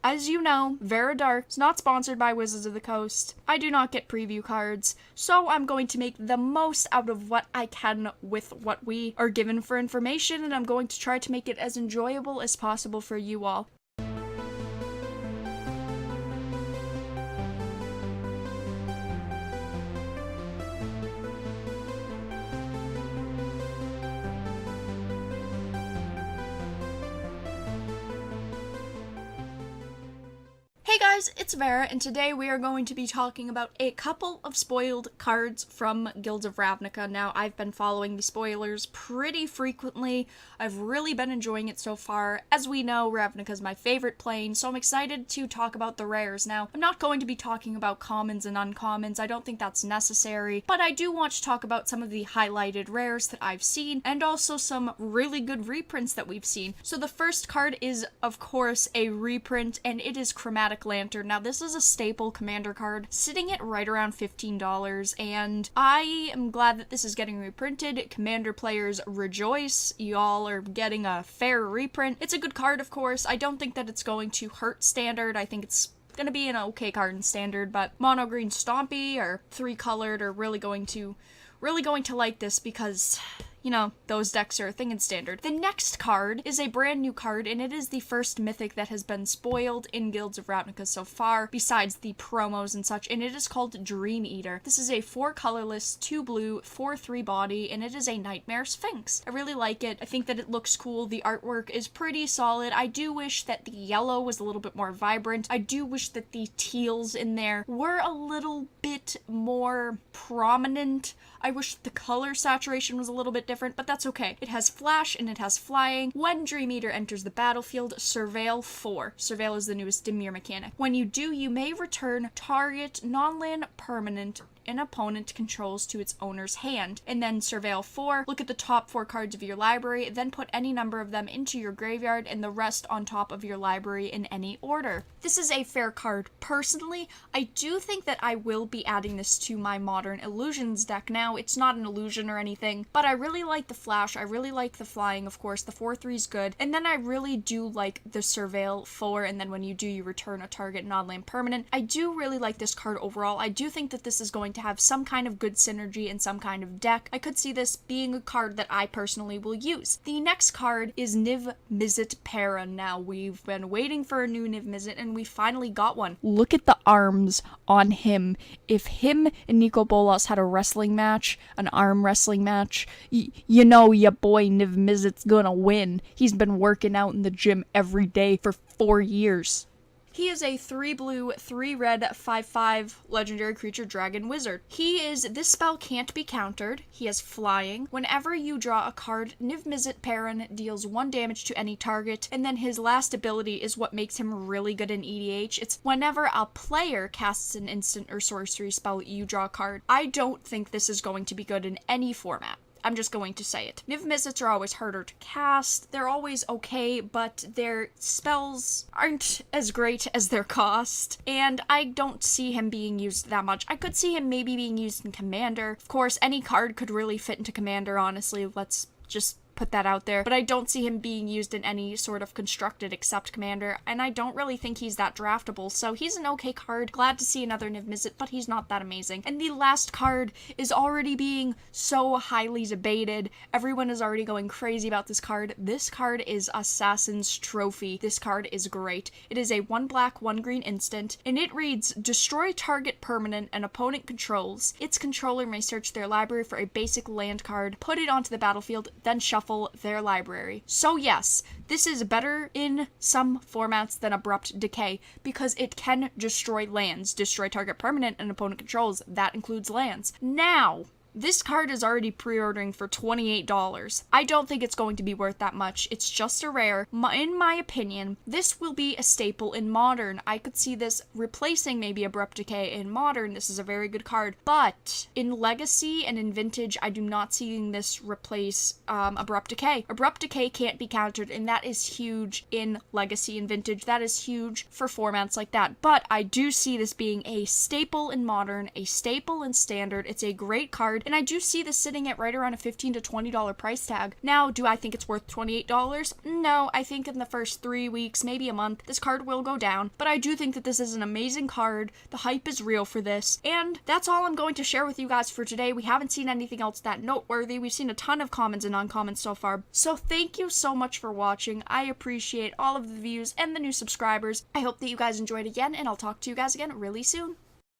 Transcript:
As you know, Vara Dark is not sponsored by Wizards of the Coast. I do not get preview cards, so I'm going to make the most out of what I can with what we are given for information, and I'm going to try to make it as enjoyable as possible for you all. Hey guys, it's Vara, and today we are going to be talking about a couple of spoiled cards from Guilds of Ravnica. Now, I've been following the spoilers pretty frequently. I've really been enjoying it so far. As we know, Ravnica is my favorite plane, so I'm excited to talk about the rares. Now, I'm not going to be talking about commons and uncommons. I don't think that's necessary, but I do want to talk about some of the highlighted rares that I've seen, and also some really good reprints that we've seen. So the first card is, of course, a reprint, and it is Chromatic Lantern. Now, this is a staple commander card, sitting at right around $15, and I am glad that this is getting reprinted. Commander players rejoice. Y'all are getting a fair reprint. It's a good card, of course. I don't think that it's going to hurt standard. I think it's gonna be an okay card in standard, but mono green Stompy or 3-colored are really going to like this because, you know, those decks are a thing in standard. The next card is a brand new card, and it is the first mythic that has been spoiled in Guilds of Ravnica so far, besides the promos and such, and it is called Dream Eater. This is a 4-colorless, 2-blue, 4/3 body, and it is a Nightmare Sphinx. I really like it. I think that it looks cool. The artwork is pretty solid. I do wish that the yellow was a little bit more vibrant. I do wish that the teals in there were a little bit more prominent. I wish the color saturation was a little bit different, but that's okay. It has flash and it has flying. When Dream Eater enters the battlefield, Surveil 4. Surveil is the newest Dimir mechanic. When you do, you may return target non-land permanent an opponent controls to its owner's hand. And then Surveil 4, look at the top 4 cards of your library, then put any number of them into your graveyard and the rest on top of your library in any order. This is a fair card. Personally, I do think that I will be adding this to my Modern Illusions deck. Now, it's not an illusion or anything, but I really like the flash, I really like the flying, of course, the 4/3 is good, and then I really do like the Surveil 4, and then when you do, you return a target non-land permanent. I do really like this card overall. I do think that this is going to have some kind of good synergy in some kind of deck. I could see this being a card that I personally will use. The next card is Niv Mizzet Perun. Now, we've been waiting for a new Niv Mizzet, and we finally got one. Look at the arms on him. If him and Nico Bolas had a wrestling match, an arm wrestling match, you know your boy Niv Mizzet's gonna win. He's been working out in the gym every day for 4 years. He is a 3-blue, 3-red, 5/5 legendary creature dragon wizard. This spell can't be countered. He has flying. Whenever you draw a card, Niv Mizzet Perun deals 1 damage to any target, and then his last ability is what makes him really good in EDH. It's whenever a player casts an instant or sorcery spell, you draw a card. I don't think this is going to be good in any format. I'm just going to say it. Niv Mizzets are always harder to cast. They're always okay, but their spells aren't as great as their cost, and I don't see him being used that much. I could see him maybe being used in Commander. Of course, any card could really fit into Commander, honestly. Let's just put that out there, but I don't see him being used in any sort of constructed except Commander, and I don't really think he's that draftable, so he's an okay card. Glad to see another Niv Mizzet, but he's not that amazing. And the last card is already being so highly debated. Everyone is already going crazy about this card. This card is Assassin's Trophy. This card is great. It is a 1 black, 1 green instant, and it reads, destroy target permanent an opponent controls. Its controller may search their library for a basic land card, put it onto the battlefield, then shuffle their library. So yes, this is better in some formats than Abrupt Decay because it can destroy lands, destroy target permanent and opponent controls. That includes lands. Now, this card is already pre-ordering for $28. I don't think it's going to be worth that much. It's just a rare. In my opinion, this will be a staple in Modern. I could see this replacing maybe Abrupt Decay in Modern. This is a very good card. But in Legacy and in Vintage, I do not see this replace Abrupt Decay. Abrupt Decay can't be countered, and that is huge in Legacy and Vintage. That is huge for formats like that. But I do see this being a staple in Modern, a staple in Standard. It's a great card. and I do see this sitting at right around a $15 to $20 price tag. Now, do I think it's worth $28? No, I think in the first 3 weeks, maybe a month, this card will go down, but I do think that this is an amazing card. The hype is real for this, and that's all I'm going to share with you guys for today. We haven't seen anything else that noteworthy. We've seen a ton of commons and uncommons so far, so thank you so much for watching. I appreciate all of the views and the new subscribers. I hope that you guys enjoyed again, and I'll talk to you guys again really soon.